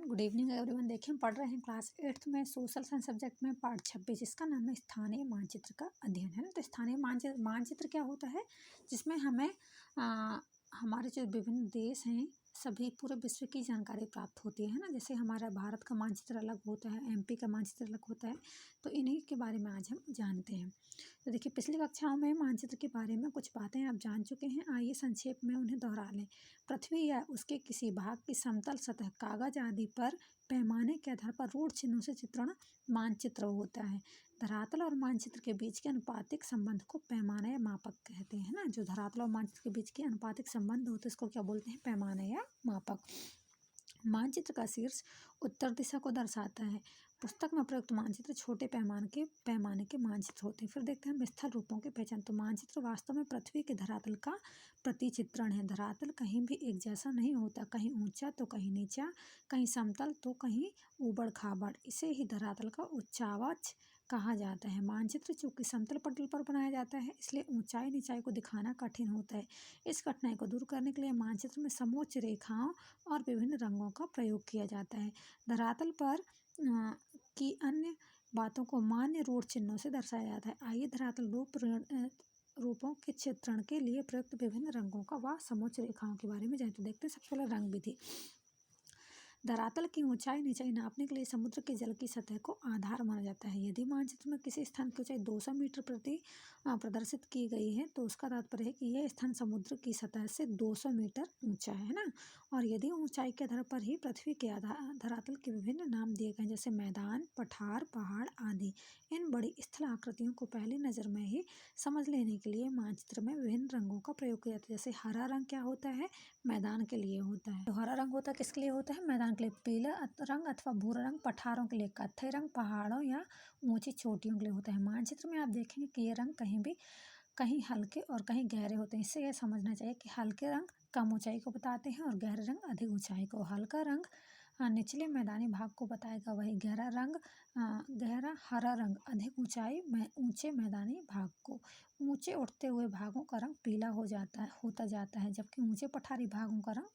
Good evening everyone. देखिए हम पढ़ रहे हैं क्लास 8th में सोशल साइंस सब्जेक्ट में पार्ट 26 जिसका नाम है स्थानीय मानचित्र का अध्ययन, है ना। तो स्थानीय मानचित्र क्या होता है, जिसमें हमें हमारे जो विभिन्न देश हैं सभी पूरे विश्व की जानकारी प्राप्त होती है ना। जैसे हमारा भारत का मानचित्र अलग होता है, एमपी का मानचित्र अलग होता है, तो इन्हीं के बारे में आज हम जानते हैं। तो देखिए पिछली कक्षाओं में मानचित्र के बारे में कुछ बातें आप जान चुके हैं, आइए संक्षेप में उन्हें दोहरा लें। पृथ्वी या उसके किसी भाग की समतल सतह, कागज आदि पर पैमाने के आधार पर रूढ़ चिन्हों से चित्रण मानचित्र होता है। धरातल और मानचित्र के बीच के अनुपातिक संबंध को पैमाना या मापक कहते हैं ना। जो धरातल और मानचित्र के बीच के अनुपातिक संबंध होते हैं इसको क्या बोलते हैं, पैमाना या मापक। मानचित्र का शीर्ष उत्तर दिशा को दर्शाता है। पुस्तक में प्रयुक्त मानचित्र छोटे पैमाने के मानचित्र होते हैं। फिर देखते हैं हम स्थल रूपों की पहचान। तो मानचित्र वास्तव में पृथ्वी के धरातल का प्रतिचित्रण है। धरातल कहीं भी एक जैसा नहीं होता, कहीं ऊंचा तो कहीं नीचा, कहीं समतल तो कहीं ऊबड़ खाबड़। इसे ही धरातल का उच्चावच कहा जाता है। मानचित्र चूंकि समतल पटल पर बनाया जाता है इसलिए ऊंचाई नीचाई को दिखाना कठिन होता है। इस कठिनाई को दूर करने के लिए मानचित्र में समोच्च रेखाओं और विभिन्न रंगों का प्रयोग किया जाता है। धरातल पर की अन्य बातों को मान्य रूढ़ चिन्हों से दर्शाया जाता है। आइए धरातल रूपों के चित्रण के लिए प्रयुक्त विभिन्न रंगों का व समोच्च रेखाओं के बारे में जानते देखते हैं। सबसे पहले रंग विधि। धरातल की ऊंचाई नीचाई नापने के लिए समुद्र के जल की सतह को आधार माना जाता है। यदि मानचित्र में किसी स्थान की ऊंचाई 200 मीटर प्रति प्रदर्शित की गई है तो उसका तात्पर्य है कि यह स्थान समुद्र की सतह से 200 मीटर ऊंचा है ना। और यदि ऊंचाई के आधार पर ही पृथ्वी के धरातल के विभिन्न नाम दिए गए जैसे मैदान, पठार, पहाड़ आदि। इन बड़ी स्थल आकृतियों को पहली नज़र में ही समझ लेने के लिए मानचित्र में विभिन्न रंगों का प्रयोग किया जाता है। जैसे हरा रंग क्या होता है, मैदान के लिए होता है। तो हरा रंग होता है किसके लिए होता है, मैदान के लिए। पीला रंग अथवा भूरा रंग पठारों के लिए। कत्थई रंग पहाड़ों या ऊंची चोटियों के लिए होता है। मानचित्र में आप देखेंगे कि ये रंग कहीं हल्के और कहीं गहरे होते हैं। इससे यह समझना चाहिए कि हल्के रंग कम ऊंचाई को बताते हैं और गहरे रंग अधिक ऊंचाई को। हल्का रंग निचले मैदानी भाग को बताएगा, वही गहरा हरा रंग अधिक ऊंचाई में ऊंचे मैदानी भाग को। ऊंचे उठते हुए भागों का रंग पीला होता जाता है, जबकि ऊंचे पठारी भागों का रंग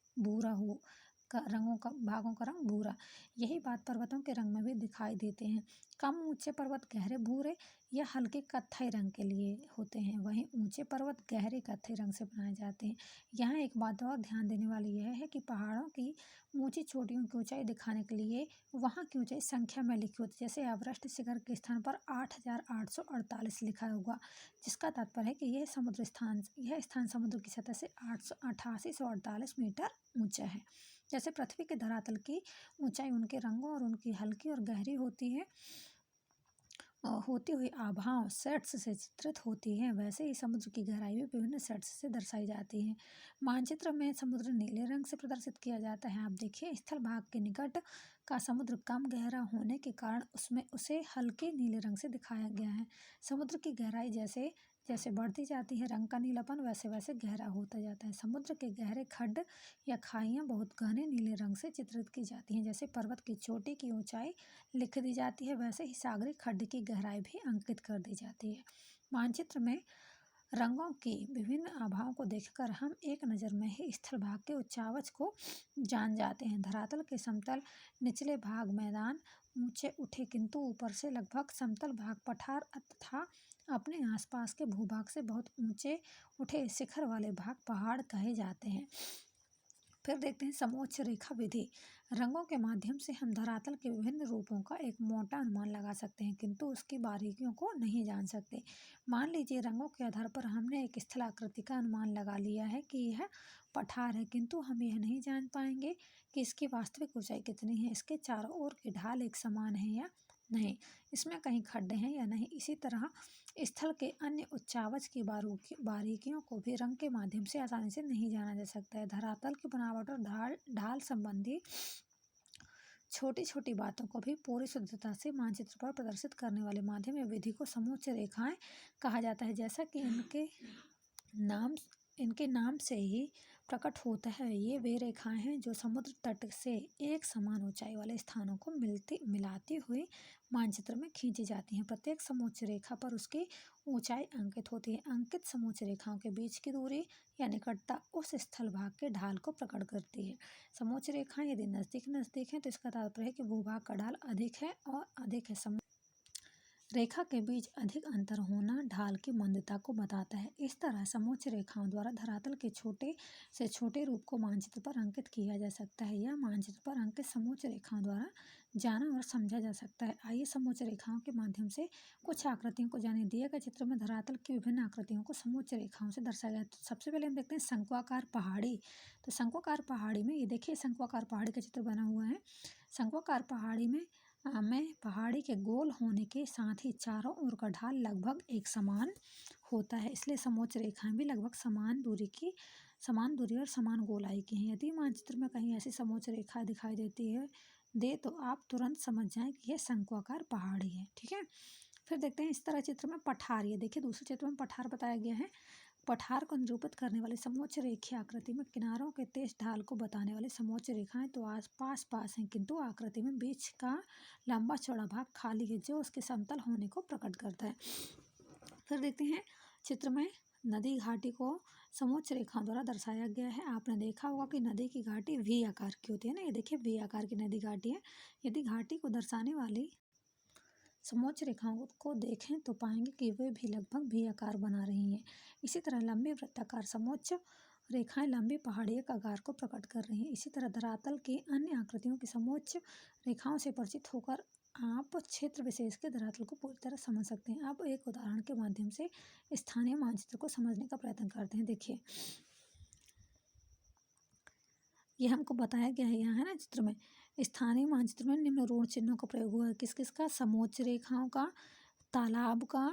भागों का रंग भूरा। यही बात पर्वतों के रंग में भी दिखाई देते हैं। कम ऊंचे पर्वत गहरे भूरे या हल्के कत्थई रंग के लिए होते हैं, वहीं ऊंचे पर्वत गहरे कत्थई रंग से बनाए जाते हैं। यहाँ एक बात और ध्यान देने वाली यह है कि पहाड़ों की ऊंची चोटियों की ऊंचाई दिखाने के लिए वहाँ की ऊंचाई संख्या में लिखी होती है। जैसे एवरेस्ट शिखर के स्थान पर 8,848 लिखा हुआ, जिसका तात्पर्य है कि यह स्थान समुद्र की सतह से 8,848 मीटर ऊंचा है। जैसे पृथ्वी के धरातल की ऊंचाई उनके रंगों और उनकी हल्की और गहरी होती हुई आभाओं सेट्स से चित्रित होती है, वैसे ही समुद्र की गहराई भी विभिन्न सेट्स से दर्शाई जाती है। मानचित्र में समुद्र नीले रंग से प्रदर्शित किया जाता है। आप देखिए स्थल भाग के निकट का समुद्र कम गहरा होने के कारण उसे हल्के नीले रंग से दिखाया गया है। समुद्र की गहराई जैसे जैसे बढ़ती जाती है रंग का नीलापन वैसे वैसे गहरा होता जाता है। समुद्र के गहरे खड्ड या खाइयाँ बहुत घने नीले रंग से चित्रित की जाती हैं। जैसे पर्वत की चोटी की ऊंचाई लिख दी जाती है, वैसे ही सागरी खड्ड की गहराई भी अंकित कर दी जाती है। मानचित्र में रंगों की विभिन्न आभाओं को देखकर हम एक नज़र में ही स्थल भाग के उच्चावच को जान जाते हैं। धरातल के समतल निचले भाग मैदान ऊंचे उठे किंतु ऊपर से लगभग समतल भाग पठार तथा अपने आसपास के भूभाग से बहुत ऊंचे उठे शिखर वाले भाग पहाड़ कहे जाते हैं। फिर देखते हैं समोच्च रेखा विधि। रंगों के माध्यम से हम धरातल के विभिन्न रूपों का एक मोटा अनुमान लगा सकते हैं, किंतु उसकी बारीकियों को नहीं जान सकते। मान लीजिए रंगों के आधार पर हमने एक स्थलाकृति का अनुमान लगा लिया है कि यह पठार है, किंतु हम यह नहीं जान पाएंगे कि इसकी वास्तविक ऊंचाई कितनी है, इसके चारों ओर की ढाल एक समान है या नहीं, इसमें कहीं खड्डे हैं या नहीं। इसी तरह स्थल के अन्य उच्चावच की बारीकियों को भी रंग के माध्यम से आसानी से नहीं जाना जा सकता है। धरातल की बनावट और ढाल संबंधी छोटी छोटी बातों को भी पूरी शुद्धता से मानचित्र पर प्रदर्शित करने वाले माध्यम या विधि को समोच्च रेखाएं कहा जाता है। जैसा कि इनके नाम से ही प्रकट होता है। ये वे रेखाएं हैं जो समुद्र तट से एक समान ऊंचाई वाले स्थानों को मिलाती हुई मानचित्र में खींची जाती हैं। प्रत्येक समोच्च रेखा पर उसकी ऊंचाई अंकित होती है। अंकित समोच्च रेखाओं के बीच की दूरी या निकटता उस स्थल भाग के ढाल को प्रकट करती है। समोच्च रेखाएं यदि नजदीक नजदीक हैं तो इसका तात्पर्य है कि भूभाग का ढाल अधिक है और अधिक है। रेखा के बीच अधिक अंतर होना ढाल की मंदता को बताता है। इस तरह समोच्च रेखाओं द्वारा धरातल के छोटे से छोटे रूप को मानचित्र पर अंकित किया जा सकता है। यह मानचित्र पर अंकित समोच्च रेखाओं द्वारा जाना और समझा जा सकता है। आइए समोच्च रेखाओं के माध्यम से कुछ आकृतियों को जाने। दिए गए चित्र में धरातल की विभिन्न आकृतियों को समोच्च रेखाओं से दर्शाया गया है। तो सबसे पहले हम देखते हैं शंक्वाकार पहाड़ी। तो शंक्वाकार पहाड़ी में ये देखिए शंक्वाकार पहाड़ी का चित्र बना हुआ है। शंक्वाकार पहाड़ी में पहाड़ी के गोल होने के साथ ही चारों ओर का ढाल लगभग एक समान होता है, इसलिए समोच्च रेखाएं भी लगभग समान दूरी और समान गोलाई की हैं। यदि मानचित्र में कहीं ऐसी समोच्च रेखा दिखाई दे तो आप तुरंत समझ जाएं कि यह शंक्वाकार पहाड़ी है। ठीक है, फिर देखते हैं इस तरह चित्र में पठार। ये देखिए दूसरे चित्र में पठार बताया गया है। पठार को निरूपित करने वाली समोच्च रेखीय आकृति में किनारों के तेज ढाल को बताने वाली समोच्च रेखाएं तो आस पास हैं, किंतु आकृति में बीच का लंबा चौड़ा भाग खाली है जो उसके समतल होने को प्रकट करता है। फिर देखते हैं चित्र में नदी घाटी को समोच्च रेखाओं द्वारा दर्शाया गया है। आपने देखा होगा कि नदी की घाटी वी आकार की होती है ना। ये देखिए वी आकार की नदी घाटी है। यदि घाटी को दर्शाने वाली समोच्च रेखाओं को देखें तो पाएंगे कि वे भी लगभग वी आकार बना रही हैं। इसी तरह लंबी वृत्ताकार समोच्च रेखाएं लंबी पहाड़ी के आकार को प्रकट कर रही हैं। इसी तरह धरातल की अन्य आकृतियों की समोच्च रेखाओं से परिचित होकर आप क्षेत्र विशेष के धरातल को पूरी तरह समझ सकते हैं। अब एक उदाहरण के माध्यम से स्थानीय मानचित्र को समझने का प्रयत्न करते हैं। देखिए ये हमको बताया गया है यहाँ है ना चित्र में। स्थानीय मानचित्र में निम्न ऋण चिन्हों का प्रयोग हुआ है। किस किस का? समोच्च रेखाओं का, तालाब का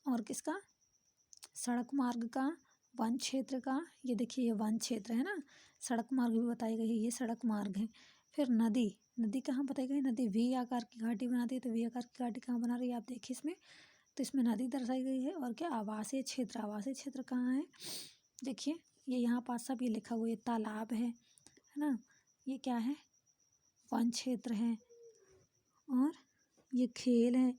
और किसका? सड़क मार्ग का, वन क्षेत्र का। ये देखिए ये वन क्षेत्र है ना। सड़क मार्ग भी बताई गई है, ये सड़क मार्ग है। फिर नदी कहाँ बताई गई? नदी वी आकार की घाटी बनाती है। तो वी आकार की घाटी कहाँ बना रही है आप देखिए इसमें। तो इसमें नदी दर्शाई गई है। और क्या? आवासीय क्षेत्र कहाँ है? देखिए ये यहाँ पास सब ये लिखा हुआ है। तालाब है ना। ये क्या है? वन क्षेत्र है। और ये खेल है,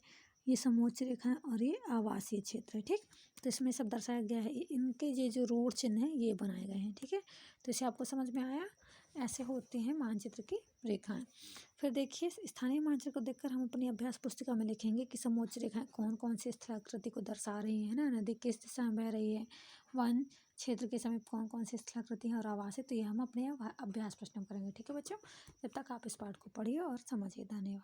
ये समोच्च रेखा है और ये आवासीय क्षेत्र है। ठीक, तो इसमें सब दर्शाया गया है। इनके ये जो ऋण चिन्ह है ये बनाए गए हैं। ठीक है, तो इसे आपको समझ में आया। ऐसे होते हैं मानचित्र की रेखाएं। फिर देखिए स्थानीय मानचित्र को देखकर हम अपनी अभ्यास पुस्तिका में लिखेंगे कि समोच्च रेखाएं कौन कौन सी स्थलाकृति को दर्शा रही है ना। नदी किस दिशा में बह रही है, वन क्षेत्र के समीप कौन कौन सी स्थलाकृति है और आवासीय। तो ये हम अपने अभ्यास प्रश्न करेंगे। ठीक है बच्चों, जब तक आप इस पाठ को पढ़िए और समझिए। धन्यवाद।